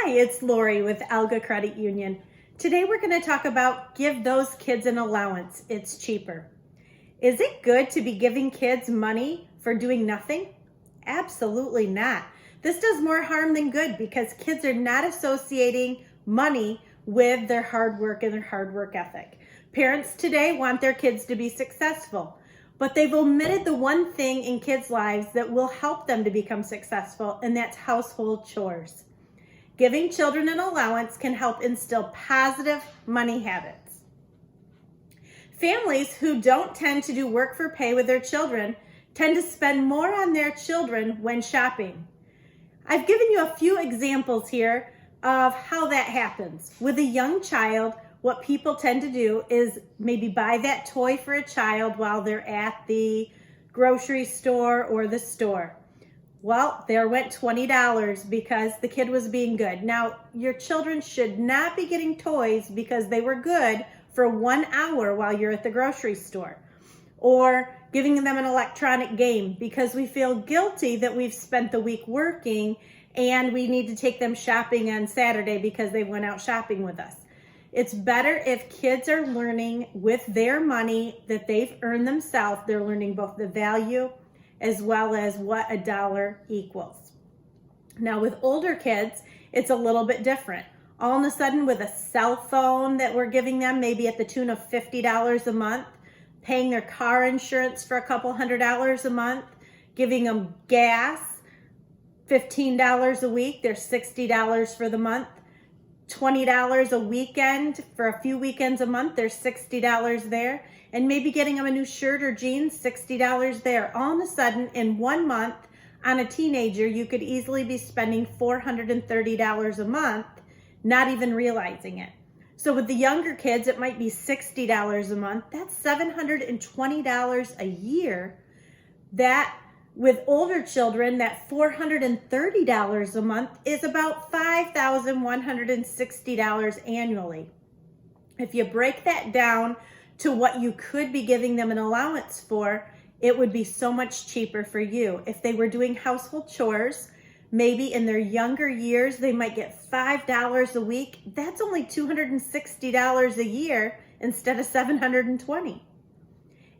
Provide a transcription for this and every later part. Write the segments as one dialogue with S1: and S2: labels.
S1: Hi, it's Lori with Alga Credit Union. Today we're going to talk about give those kids an allowance. It's cheaper. Is it good to be giving kids money for doing nothing? Absolutely not. This does more harm than good because kids are not associating money with their hard work and their hard work ethic. Parents today want their kids to be successful, but they've omitted the one thing in kids' lives that will help them to become successful, and that's household chores. Giving children an allowance can help instill positive money habits. Families who don't tend to do work for pay with their children tend to spend more on their children when shopping. I've given you a few examples here of how that happens. With a young child, what people tend to do is maybe buy that toy for a child while they're at the grocery store or the store. Well, there went $20 because the kid was being good. Now, your children should not be getting toys because they were good for 1 hour while you're at the grocery store, or giving them an electronic game because we feel guilty that we've spent the week working and we need to take them shopping on Saturday because they went out shopping with us. It's better if kids are learning with their money that they've earned themselves. They're learning both the value as well as what a dollar equals. Now with older kids, it's a little bit different. All of a sudden with a cell phone that we're giving them, maybe at the tune of $50 a month, paying their car insurance for a couple $100 a month, giving them gas, $15 a week, they're $60 for the month, $20 a weekend for a few weekends a month, there's $60 there, and maybe getting them a new shirt or jeans, $60 there. All of a sudden, in 1 month, on a teenager, you could easily be spending $430 a month, not even realizing it. So with the younger kids, it might be $60 a month. That's $720 a year. That with older children, that $430 a month is about $5,160 annually. If you break that down to what you could be giving them an allowance for, it would be so much cheaper for you. If they were doing household chores, maybe in their younger years, they might get $5 a week. That's only $260 a year instead of $720.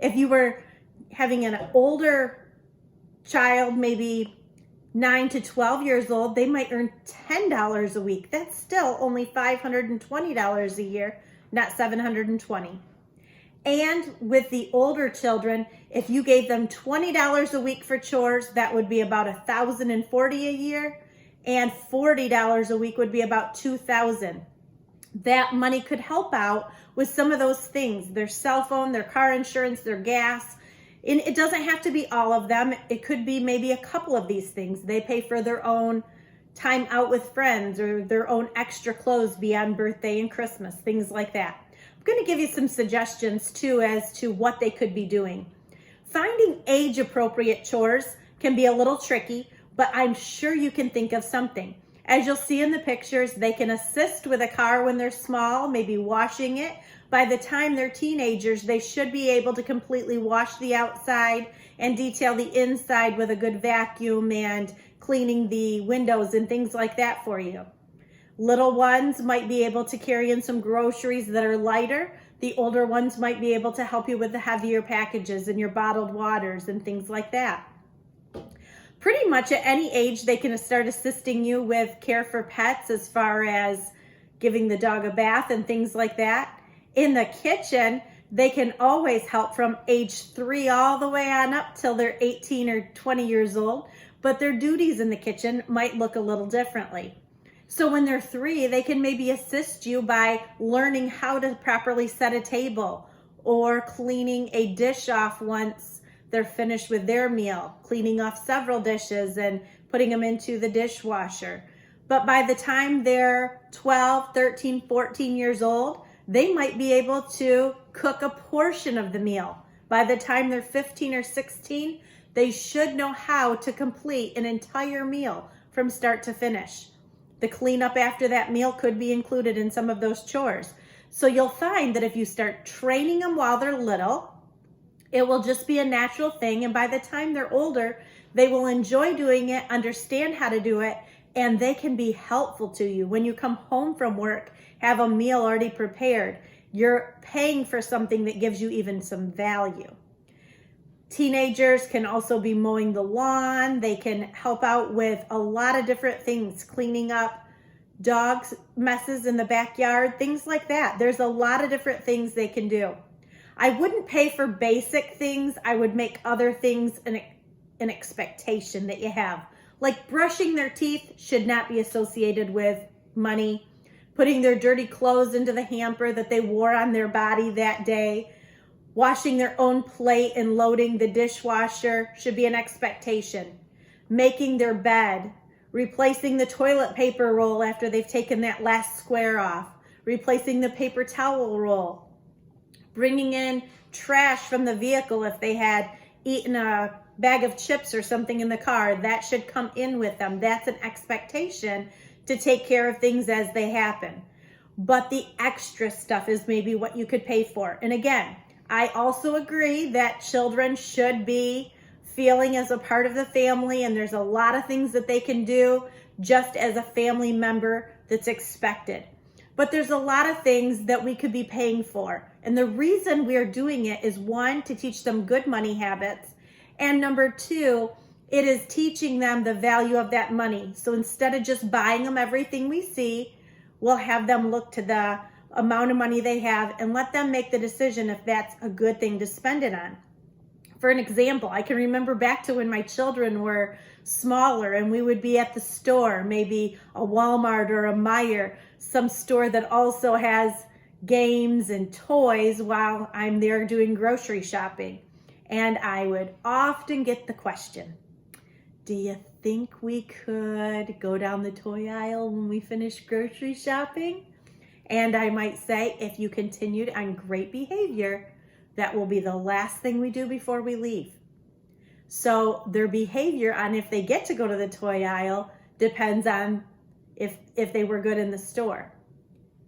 S1: If you were having an older child, maybe 9 to 12 years old, they might earn $10 a week. That's still only $520 a year, not $720. And with the older children, if you gave them $20 a week for chores, that would be about $1,040 a year, and $40 a week would be about $2,000. That money could help out with some of those things, their cell phone, their car insurance, their gas. And it doesn't have to be all of them. It could be maybe a couple of these things. They pay for their own time out with friends or their own extra clothes beyond birthday and Christmas, things like that. I'm going to give you some suggestions too as to what they could be doing. Finding age-appropriate chores can be a little tricky, but I'm sure you can think of something. As you'll see in the pictures, they can assist with a car when they're small, maybe washing it. By the time they're teenagers, they should be able to completely wash the outside and detail the inside with a good vacuum and cleaning the windows and things like that for you. Little ones might be able to carry in some groceries that are lighter. The older ones might be able to help you with the heavier packages and your bottled waters and things like that. Pretty much at any age, they can start assisting you with care for pets as far as giving the dog a bath and things like that. In the kitchen, they can always help from age 3 all the way on up till they're 18 or 20 years old, but their duties in the kitchen might look a little differently. So when they're 3, they can maybe assist you by learning how to properly set a table or cleaning a dish off once they're finished with their meal, cleaning off several dishes and putting them into the dishwasher. But by the time they're 12, 13, 14 years old, they might be able to cook a portion of the meal. By the time they're 15 or 16, they should know how to complete an entire meal from start to finish. The cleanup after that meal could be included in some of those chores. So you'll find that if you start training them while they're little, it will just be a natural thing. And by the time they're older, they will enjoy doing it, understand how to do it, and they can be helpful to you. When you come home from work, have a meal already prepared. You're paying for something that gives you even some value. Teenagers can also be mowing the lawn. They can help out with a lot of different things, cleaning up dogs' messes in the backyard, things like that. There's a lot of different things they can do. I wouldn't pay for basic things. I would make other things an expectation that you have. Like brushing their teeth should not be associated with money. Putting their dirty clothes into the hamper that they wore on their body that day. Washing their own plate and loading the dishwasher should be an expectation. Making their bed. Replacing the toilet paper roll after they've taken that last square off. Replacing the paper towel roll. Bringing in trash from the vehicle if they had eaten a bag of chips or something in the car. That should come in with them. That's an expectation to take care of things as they happen. But the extra stuff is maybe what you could pay for. And again, I also agree that children should be feeling as a part of the family, and there's a lot of things that they can do just as a family member that's expected. But there's a lot of things that we could be paying for. And the reason we are doing it is, one, to teach them good money habits. And number two, it is teaching them the value of that money. So instead of just buying them everything we see, we'll have them look to the amount of money they have and let them make the decision if that's a good thing to spend it on. For an example, I can remember back to when my children were smaller and we would be at the store, maybe a Walmart or a Meijer, some store that also has games and toys while I'm there doing grocery shopping. And I would often get the question, do you think we could go down the toy aisle when we finish grocery shopping? And I might say, if you continued on great behavior, that will be the last thing we do before we leave. So their behavior on if they get to go to the toy aisle depends on if they were good in the store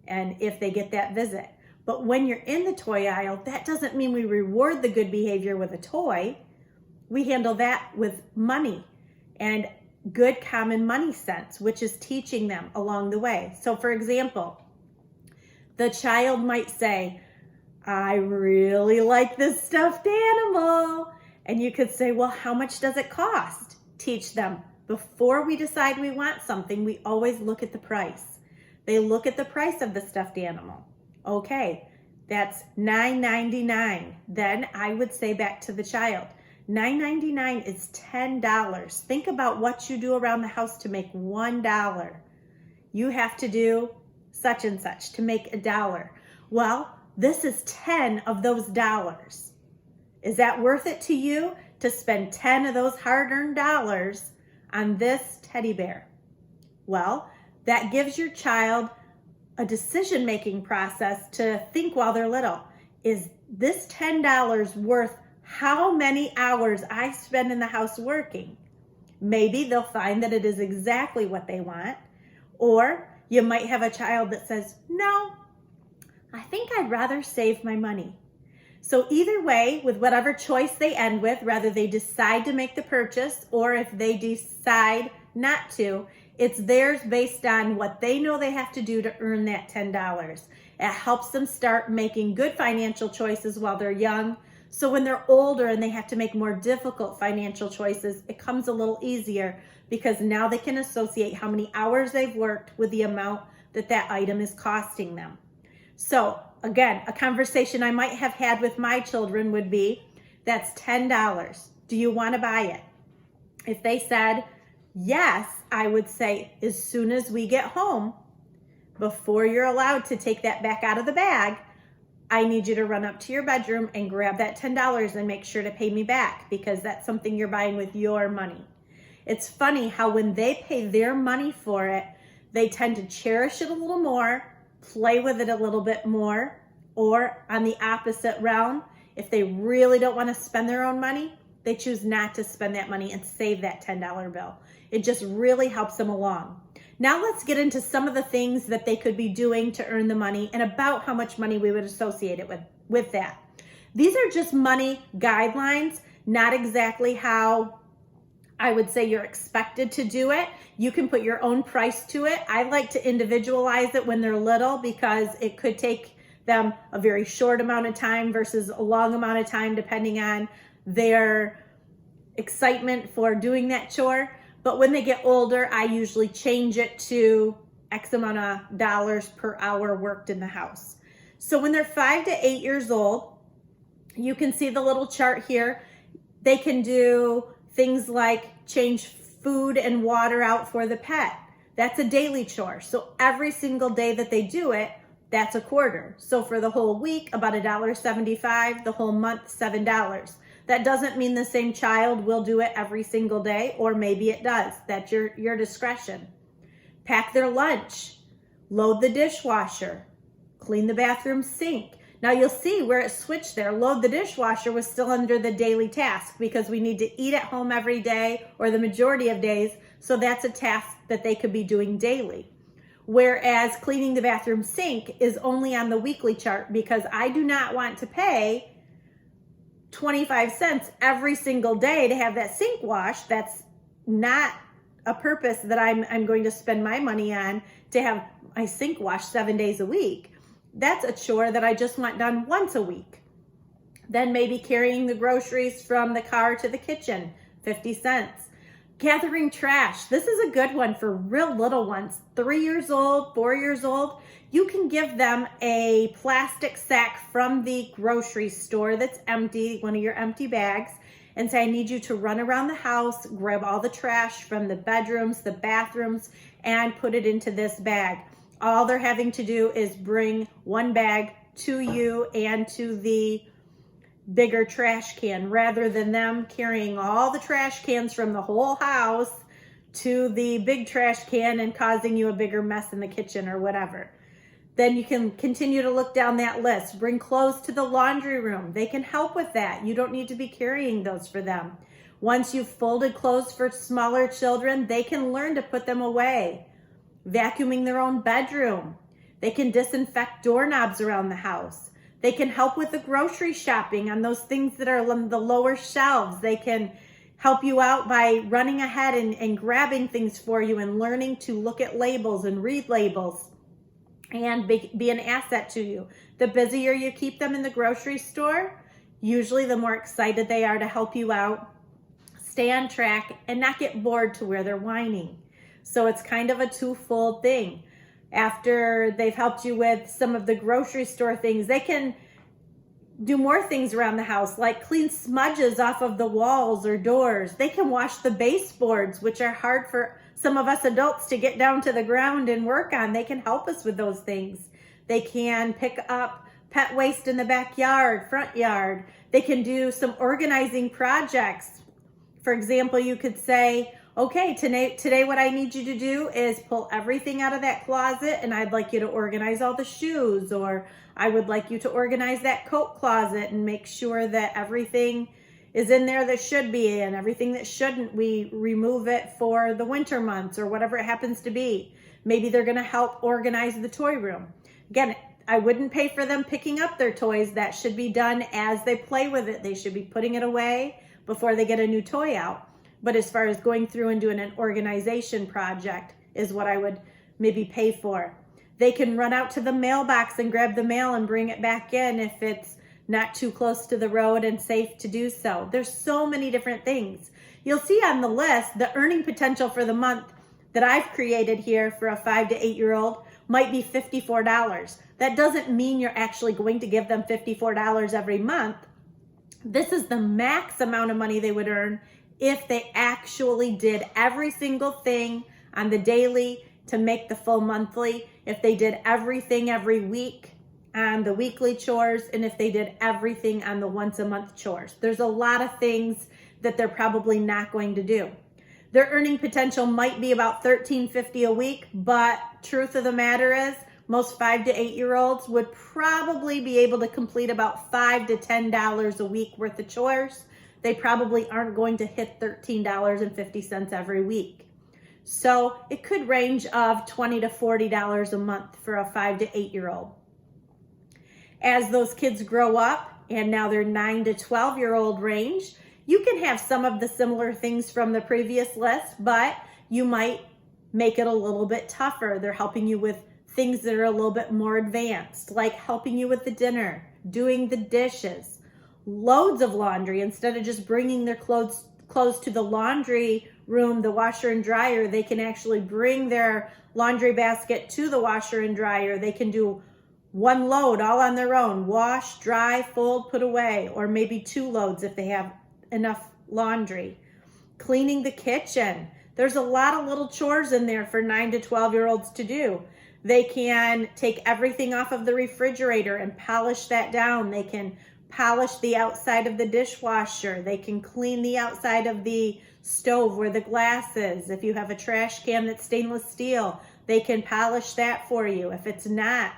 S1: and if they get that visit. But when you're in the toy aisle, that doesn't mean we reward the good behavior with a toy. We handle that with money and good common money sense, which is teaching them along the way. So for example, the child might say, I really like this stuffed animal. And you could say, well, how much does it cost? Teach them. Before we decide we want something, we always look at the price. They look at the price of the stuffed animal. Okay, that's $9.99. Then I would say back to the child, $9.99 is $10. Think about what you do around the house to make $1. You have to do such and such to make $1. Well, this is 10 of those dollars. Is that worth it to you to spend 10 of those hard-earned dollars on this teddy bear? Well, that gives your child a decision-making process to think while they're little. Is this $10 worth how many hours I spend in the house working? Maybe they'll find that it is exactly what they want. Or you might have a child that says, no, I think I'd rather save my money. So either way, with whatever choice they end with, whether they decide to make the purchase or if they decide not to, it's theirs based on what they know they have to do to earn that $10. It helps them start making good financial choices while they're young. So when they're older and they have to make more difficult financial choices, it comes a little easier because now they can associate how many hours they've worked with the amount that that item is costing them. So again, a conversation I might have had with my children would be, that's $10. Do you want to buy it? If they said yes, I would say, as soon as we get home, before you're allowed to take that back out of the bag, I need you to run up to your bedroom and grab that $10 and make sure to pay me back because that's something you're buying with your money. It's funny how when they pay their money for it, they tend to cherish it a little more, play with it a little bit more, or on the opposite realm, if they really don't want to spend their own money, they choose not to spend that money and save that $10 bill. It just really helps them along. Now let's get into some of the things that they could be doing to earn the money and about how much money we would associate it with that. These are just money guidelines, not exactly how I would say you're expected to do it. You can put your own price to it. I like to individualize it when they're little because it could take them a very short amount of time versus a long amount of time depending on their excitement for doing that chore. But when they get older, I usually change it to X amount of dollars per hour worked in the house. So when they're 5 to 8 years old, you can see the little chart here. They can do things like change food and water out for the pet. That's a daily chore. So every single day that they do it, that's a quarter. So for the whole week, about $1.75, the whole month, $7. That doesn't mean the same child will do it every single day, or maybe it does. That's your discretion. Pack their lunch, load the dishwasher, clean the bathroom sink. Now you'll see where it switched there. Load the dishwasher was still under the daily task because we need to eat at home every day or the majority of days. So that's a task that they could be doing daily. Whereas cleaning the bathroom sink is only on the weekly chart because I do not want to pay 25 cents every single day to have that sink washed. That's not a purpose that I'm going to spend my money on to have my sink washed 7 days a week. That's a chore that I just want done once a week. Then maybe carrying the groceries from the car to the kitchen, 50 cents. Gathering trash. This is a good one for real little ones, 3 years old, 4 years old. You can give them a plastic sack from the grocery store that's empty, one of your empty bags, and say, I need you to run around the house, grab all the trash from the bedrooms, the bathrooms, and put it into this bag. All they're having to do is bring one bag to you and to the bigger trash can rather than them carrying all the trash cans from the whole house to the big trash can and causing you a bigger mess in the kitchen or whatever. Then you can continue to look down that list. Bring clothes to the laundry room. They can help with that. You don't need to be carrying those for them. Once you've folded clothes for smaller children, they can learn to put them away. Vacuuming their own bedroom. They can disinfect doorknobs around the house. They can help with the grocery shopping on those things that are on the lower shelves. They can help you out by running ahead and grabbing things for you and learning to look at labels and read labels and be an asset to you. The busier you keep them in the grocery store, usually the more excited they are to help you out, stay on track, and not get bored to where they're whining. So it's kind of a twofold thing. After they've helped you with some of the grocery store things, they can do more things around the house, like clean smudges off of the walls or doors. They can wash the baseboards, which are hard for some of us adults to get down to the ground and work on. They can help us with those things. They can pick up pet waste in the backyard, front yard. They can do some organizing projects. For example, you could say, okay, today what I need you to do is pull everything out of that closet and I'd like you to organize all the shoes, or I would like you to organize that coat closet and make sure that everything is in there that should be, and everything that shouldn't, we remove it for the winter months or whatever it happens to be. Maybe they're gonna help organize the toy room. Again, I wouldn't pay for them picking up their toys. That should be done as they play with it. They should be putting it away before they get a new toy out. But as far as going through and doing an organization project is what I would maybe pay for. They can run out to the mailbox and grab the mail and bring it back in if it's not too close to the road and safe to do so. There's so many different things. You'll see on the list, the earning potential for the month that I've created here for a 5 to 8 year old might be $54. That doesn't mean you're actually going to give them $54 every month. This is the max amount of money they would earn if they actually did every single thing on the daily to make the full monthly, if they did everything every week on the weekly chores, and if they did everything on the once a month chores. There's a lot of things that they're probably not going to do. Their earning potential might be about $13.50 a week, but truth of the matter is most 5 to 8 year olds would probably be able to complete about $5 to $10 a week worth of chores. They probably aren't going to hit $13.50 every week. So it could range of $20 to $40 a month for a 5 to 8 year old. As those kids grow up and now they're 9 to 12 year old range, You can have some of the similar things from the previous list, but you might make it a little bit tougher. They're helping you with things that are a little bit more advanced, like helping you with the dinner, doing the dishes, loads of laundry. Instead of just bringing their clothes to the laundry room, the washer and dryer, they can actually bring their laundry basket to the washer and dryer. They can do one load all on their own, wash, dry, fold, put away, or maybe 2 loads if they have enough laundry. Cleaning the kitchen. There's a lot of little chores in there for 9 to 12-year-olds to do. They can take everything off of the refrigerator and polish that down. They can polish the outside of the dishwasher. They can clean the outside of the stove where the glass is. If you have a trash can that's stainless steel, they can polish that for you. If it's not,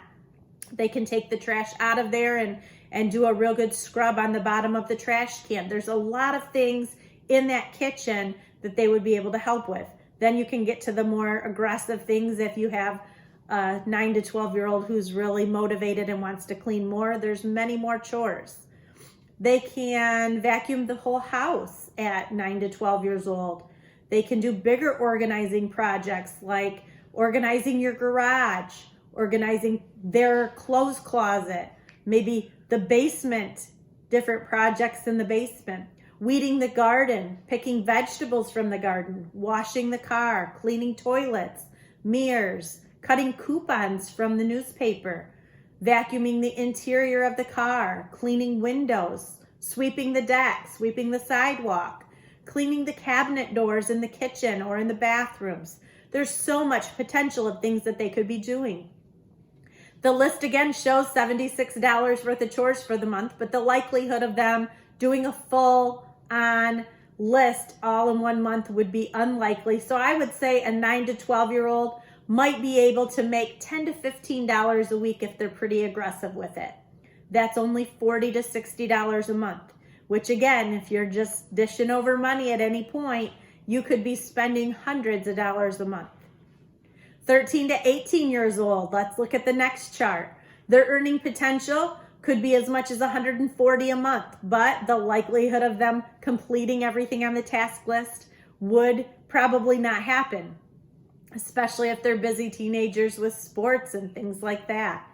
S1: they can take the trash out of there and do a real good scrub on the bottom of the trash can. There's a lot of things in that kitchen that they would be able to help with. Then you can get to the more aggressive things. If you have a 9 to 12-year-old who's really motivated and wants to clean more, there's many more chores. They can vacuum the whole house at 9 to 12 years old. They can do bigger organizing projects like organizing your garage, organizing their clothes closet, maybe the basement, different projects in the basement, weeding the garden, picking vegetables from the garden, washing the car, cleaning toilets, mirrors, cutting coupons from the newspaper, vacuuming the interior of the car, cleaning windows, sweeping the deck, sweeping the sidewalk, cleaning the cabinet doors in the kitchen or in the bathrooms. There's so much potential of things that they could be doing. The list again shows $76 worth of chores for the month, but the likelihood of them doing a full-on list all in one month would be unlikely. So I would say a 9 to 12-year-old might be able to make $10 to $15 a week if they're pretty aggressive with it. That's only $40 to $60 a month, which again, if you're just dishing over money at any point, you could be spending hundreds of dollars a month. 13 to 18 years old, let's look at the next chart. Their earning potential could be as much as $140 a month, but the likelihood of them completing everything on the task list would probably not happen, especially if they're busy teenagers with sports and things like that.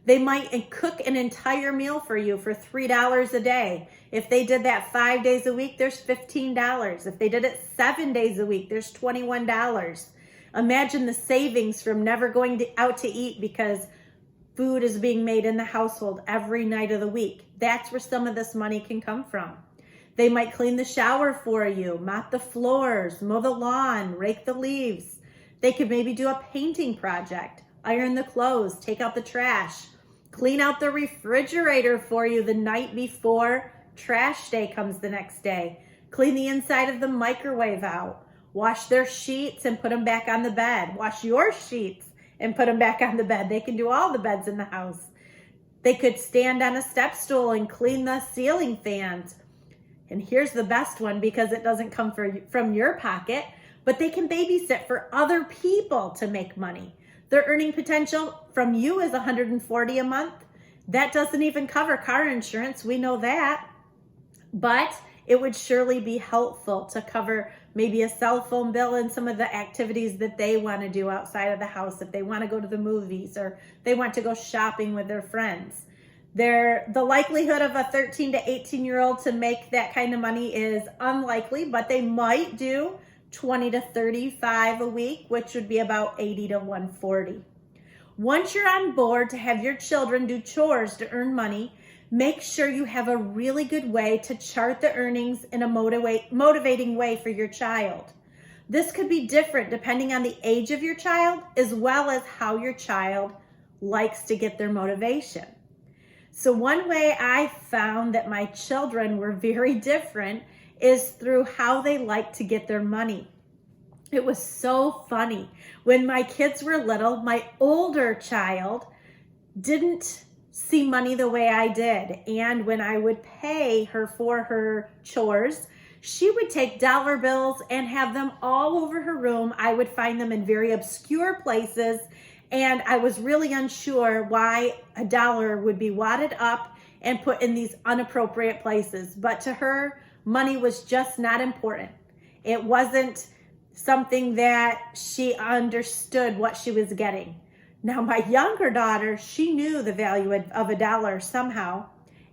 S1: They might cook an entire meal for you for $3 a day. If they did that 5 days a week, there's $15. If they did it 7 days a week, there's $21. Imagine the savings from never going out to eat because food is being made in the household every night of the week. That's where some of this money can come from. They might clean the shower for you, mop the floors, mow the lawn, rake the leaves. They could maybe do a painting project, iron the clothes, take out the trash, clean out the refrigerator for you the night before trash day comes the next day, clean the inside of the microwave out, wash their sheets and put them back on the bed, wash your sheets and put them back on the bed. They can do all the beds in the house. They could stand on a step stool and clean the ceiling fans. And here's the best one because it doesn't come from your pocket, but they can babysit for other people to make money. Their earning potential from you is $140 a month. That doesn't even cover car insurance. We know that. But it would surely be helpful to cover maybe a cell phone bill and some of the activities that they want to do outside of the house. If they want to go to the movies or they want to go shopping with their friends. The likelihood of a 13 to 18-year-old to make that kind of money is unlikely, but they might do 20 to 35 a week, which would be about 80 to 140. Once you're on board to have your children do chores to earn money, make sure you have a really good way to chart the earnings in a motivating way for your child. This could be different depending on the age of your child, as well as how your child likes to get their motivation. So one way I found that my children were very different is through how they like to get their money. It was so funny. When my kids were little, my older child didn't see money the way I did. And when I would pay her for her chores, she would take dollar bills and have them all over her room. I would find them in very obscure places. And I was really unsure why a dollar would be wadded up and put in these inappropriate places. But to her, Money was just not important. It wasn't something that she understood what she was getting. Now, my younger daughter, she knew the value of a dollar somehow.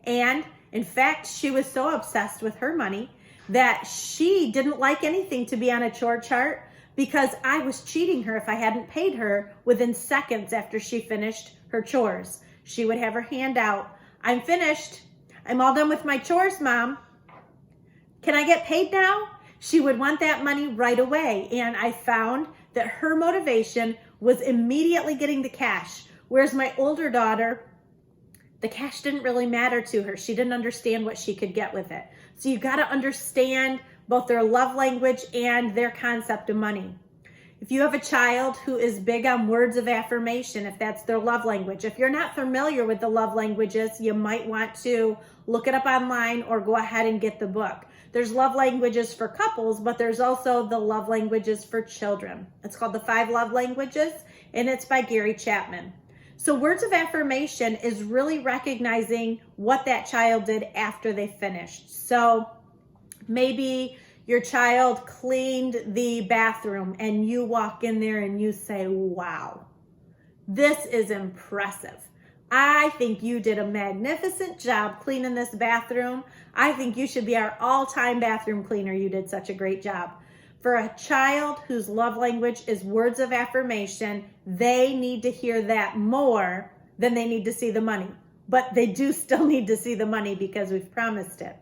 S1: And in fact, she was so obsessed with her money that she didn't like anything to be on a chore chart because I was cheating her if I hadn't paid her within seconds after she finished her chores. She would have her hand out. I'm finished. I'm all done with my chores, Mom. Can I get paid now? She would want that money right away. And I found that her motivation was immediately getting the cash. Whereas my older daughter, the cash didn't really matter to her. She didn't understand what she could get with it. So you got to understand both their love language and their concept of money. If you have a child who is big on words of affirmation, if that's their love language, if you're not familiar with the love languages, you might want to look it up online or go ahead and get the book. There's love languages for couples, but there's also the love languages for children. It's called the 5 Love Languages, and it's by Gary Chapman. So words of affirmation is really recognizing what that child did after they finished. So maybe your child cleaned the bathroom and you walk in there and you say, wow, this is impressive. I think you did a magnificent job cleaning this bathroom. I think you should be our all-time bathroom cleaner. You did such a great job. For a child whose love language is words of affirmation, they need to hear that more than they need to see the money. But they do still need to see the money because we've promised it.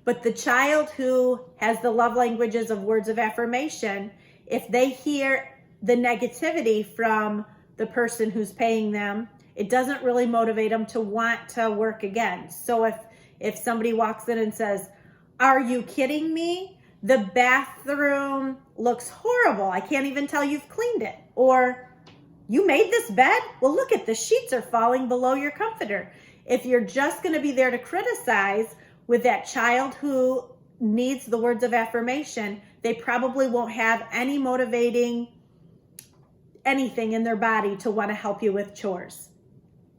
S1: But the child who has the love languages of words of affirmation, if they hear the negativity from the person who's paying them, it doesn't really motivate them to want to work again. So if somebody walks in and says, "Are you kidding me? The bathroom looks horrible. I can't even tell you've cleaned it." Or, "You made this bed? Well, look at the sheets are falling below your comforter." If you're just going to be there to criticize with that child who needs the words of affirmation, they probably won't have any motivating anything in their body to want to help you with chores.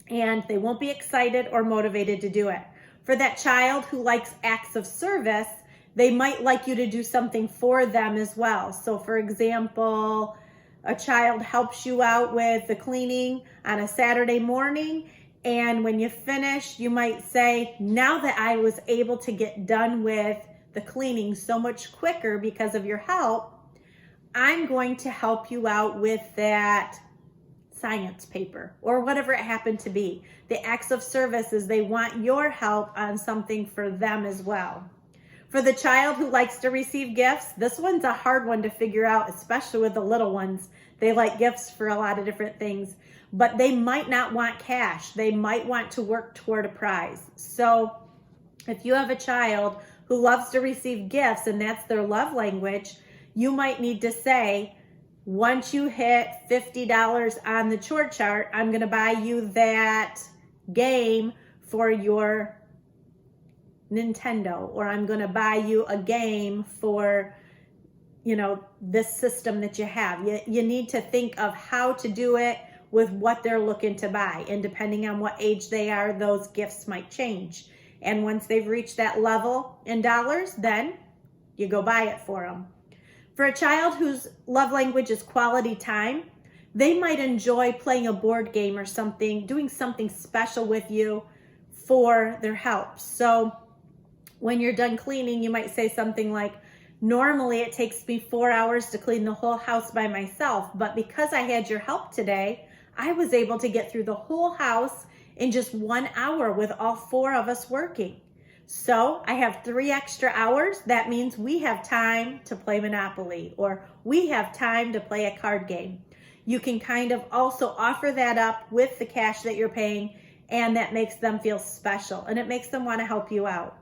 S1: And they won't be excited or motivated to do it. For that child who likes acts of service, they might like you to do something for them as well. So for example, a child helps you out with the cleaning on a Saturday morning, and when you finish, you might say, "Now that I was able to get done with the cleaning so much quicker because of your help, I'm going to help you out with that science paper," or whatever it happened to be. The acts of service is they want your help on something for them as well. For the child who likes to receive gifts, this one's a hard one to figure out, especially with the little ones. They like gifts for a lot of different things, but they might not want cash. They might want to work toward a prize. So if you have a child who loves to receive gifts and that's their love language, you might need to say, "Once you hit $50 on the chore chart, I'm going to buy you that game for your Nintendo," or "I'm going to buy you a game for, this system that you have." You need to think of how to do it with what they're looking to buy. And depending on what age they are, those gifts might change. And once they've reached that level in dollars, then you go buy it for them. For a child whose love language is quality time, they might enjoy playing a board game or something, doing something special with you for their help. So when you're done cleaning, you might say something like, "Normally it takes me 4 hours to clean the whole house by myself, but because I had your help today, I was able to get through the whole house in just 1 hour with all 4 of us working. So I have 3 extra hours. That means we have time to play Monopoly, or we have time to play a card game." You can kind of also offer that up with the cash that you're paying, and that makes them feel special and it makes them want to help you out.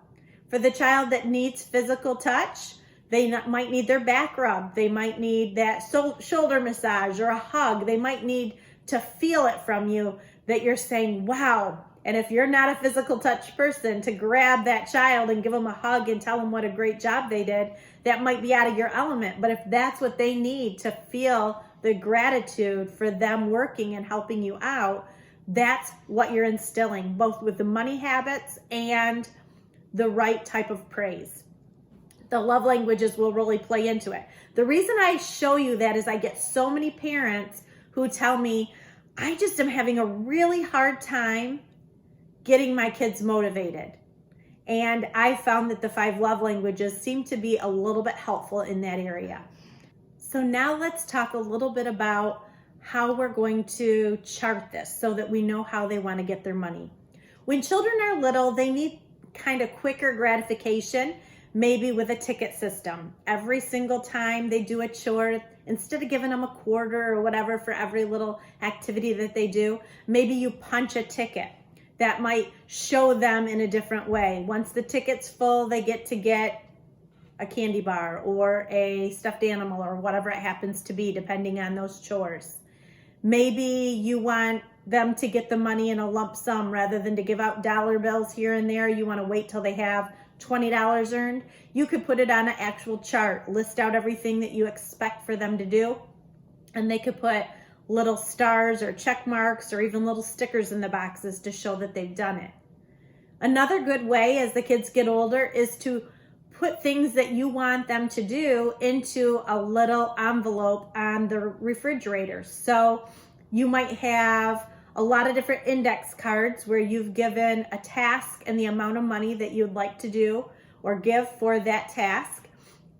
S1: For the child that needs physical touch, they might need their back rubbed. They might need that shoulder massage or a hug. They might need to feel it from you that you're saying, "Wow." And if you're not a physical touch person, to grab that child and give them a hug and tell them what a great job they did, that might be out of your element. But if that's what they need to feel the gratitude for them working and helping you out, that's what you're instilling, both with the money habits and the right type of praise. The love languages will really play into it. The reason I show you that is I get so many parents who tell me, I just am having a really hard time getting my kids motivated. And I found that the 5 love languages seem to be a little bit helpful in that area. So now let's talk a little bit about how we're going to chart this so that we know how they want to get their money. When children are little, they need kind of quicker gratification, maybe with a ticket system. Every single time they do a chore, instead of giving them a quarter or whatever for every little activity that they do, maybe you punch a ticket. That might show them in a different way. Once the ticket's full, they get a candy bar or a stuffed animal or whatever it happens to be, depending on those chores. Maybe you want them to get the money in a lump sum rather than to give out dollar bills here and there. You want to wait till they have $20 earned. You could put it on an actual chart, list out everything that you expect for them to do, and they could put little stars or check marks or even little stickers in the boxes to show that they've done it. Another good way as the kids get older is to put things that you want them to do into a little envelope on the refrigerator. So you might have a lot of different index cards where you've given a task and the amount of money that you'd like to do or give for that task.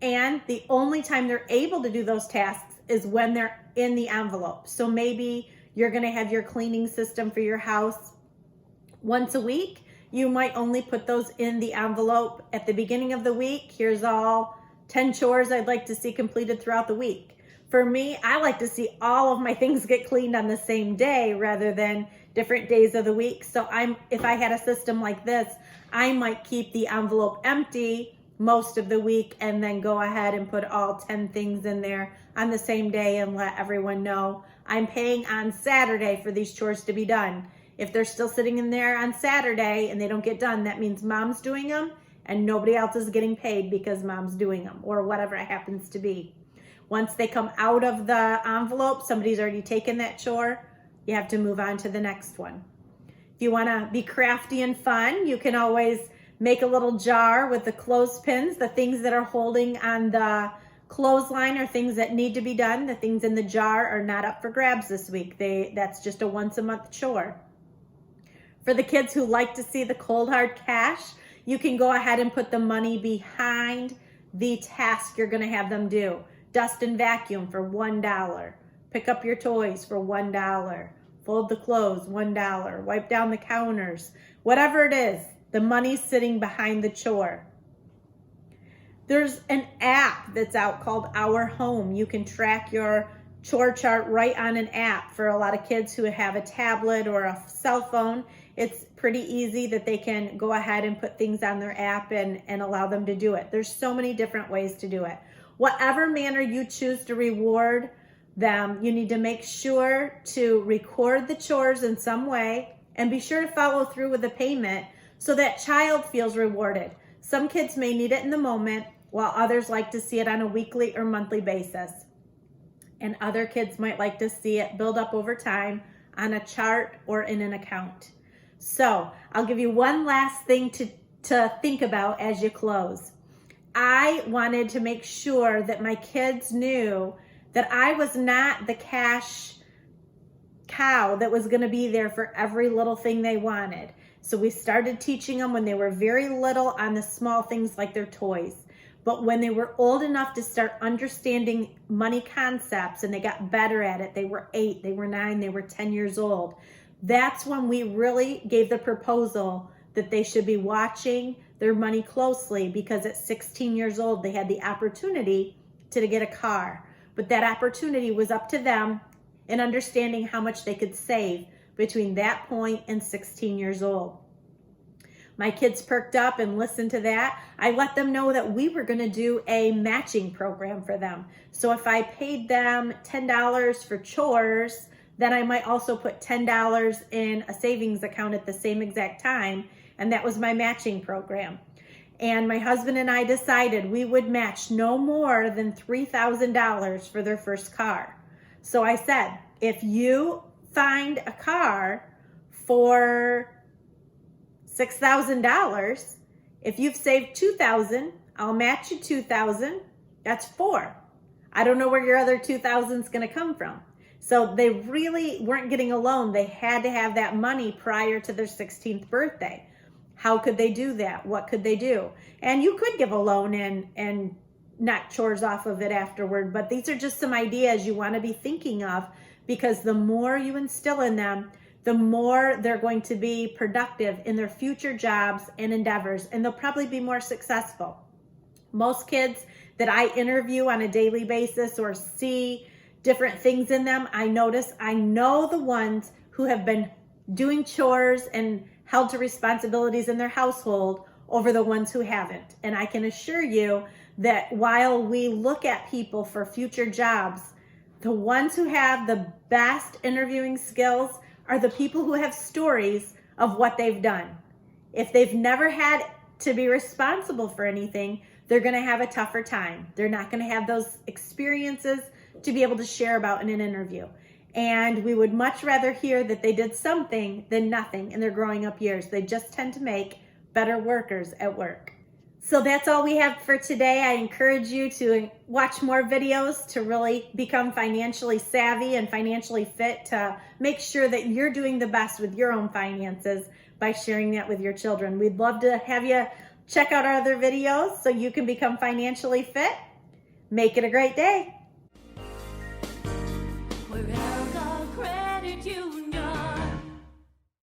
S1: And the only time they're able to do those tasks is when they're in the envelope. So maybe you're going to have your cleaning system for your house once a week. You might only put those in the envelope at the beginning of the week. Here's all 10 chores I'd like to see completed throughout the week. For me, I like to see all of my things get cleaned on the same day rather than different days of the week. So if I had a system like this, I might keep the envelope empty most of the week and then go ahead and put all 10 things in there on the same day and let everyone know I'm paying on Saturday for these chores to be done. If they're still sitting in there on Saturday and they don't get done, that means mom's doing them and nobody else is getting paid because mom's doing them or whatever it happens to be. Once they come out of the envelope, somebody's already taken that chore, you have to move on to the next one. If you want to be crafty and fun, you can always make a little jar with the clothespins. The things that are holding on the clothesline are things that need to be done. The things in the jar are not up for grabs this week. That's just a once a month chore. For the kids who like to see the cold hard cash, you can go ahead and put the money behind the task you're going to have them do. Dust and vacuum for $1. Pick up your toys for $1. Fold the clothes, $1. Wipe down the counters. Whatever it is, the money's sitting behind the chore. There's an app that's out called Our Home. You can track your chore chart right on an app. For a lot of kids who have a tablet or a cell phone, it's pretty easy that they can go ahead and put things on their app and allow them to do it. There's so many different ways to do it. Whatever manner you choose to reward them, you need to make sure to record the chores in some way and be sure to follow through with the payment so that child feels rewarded. Some kids may need it in the moment, while others like to see it on a weekly or monthly basis. And other kids might like to see it build up over time on a chart or in an account. So I'll give you one last thing to think about as you close. I wanted to make sure that my kids knew that I was not the cash cow that was going to be there for every little thing they wanted. So we started teaching them when they were very little on the small things like their toys. But when they were old enough to start understanding money concepts and they got better at it, they were 8, they were 9, they were 10 years old. That's when we really gave the proposal that they should be watching their money closely, because at 16 years old, they had the opportunity to get a car. But that opportunity was up to them in understanding how much they could save between that point and 16 years old. My kids perked up and listened to that. I let them know that we were going to do a matching program for them. So if I paid them $10 for chores, then I might also put $10 in a savings account at the same exact time. And that was my matching program. And my husband and I decided we would match no more than $3,000 for their first car. So I said, if you find a car for $6,000, if you've saved $2,000, I'll match you 2,000. That's 4. I don't know where your other 2,000 is going to come from. So they really weren't getting a loan. They had to have that money prior to their 16th birthday. How could they do that? What could they do? And you could give a loan and knock chores off of it afterward, but these are just some ideas you want to be thinking of, because the more you instill in them, the more they're going to be productive in their future jobs and endeavors, and they'll probably be more successful. Most kids that I interview on a daily basis or see different things in them, I know the ones who have been doing chores and held to responsibilities in their household over the ones who haven't. And I can assure you that while we look at people for future jobs, the ones who have the best interviewing skills are the people who have stories of what they've done. If they've never had to be responsible for anything, they're going to have a tougher time. They're not going to have those experiences to be able to share about in an interview. And we would much rather hear that they did something than nothing in their growing up years. They just tend to make better workers at work. So that's all we have for today. I encourage you to watch more videos to really become financially savvy and financially fit, to make sure that you're doing the best with your own finances by sharing that with your children. We'd love to have you check out our other videos so you can become financially fit. Make it a great day.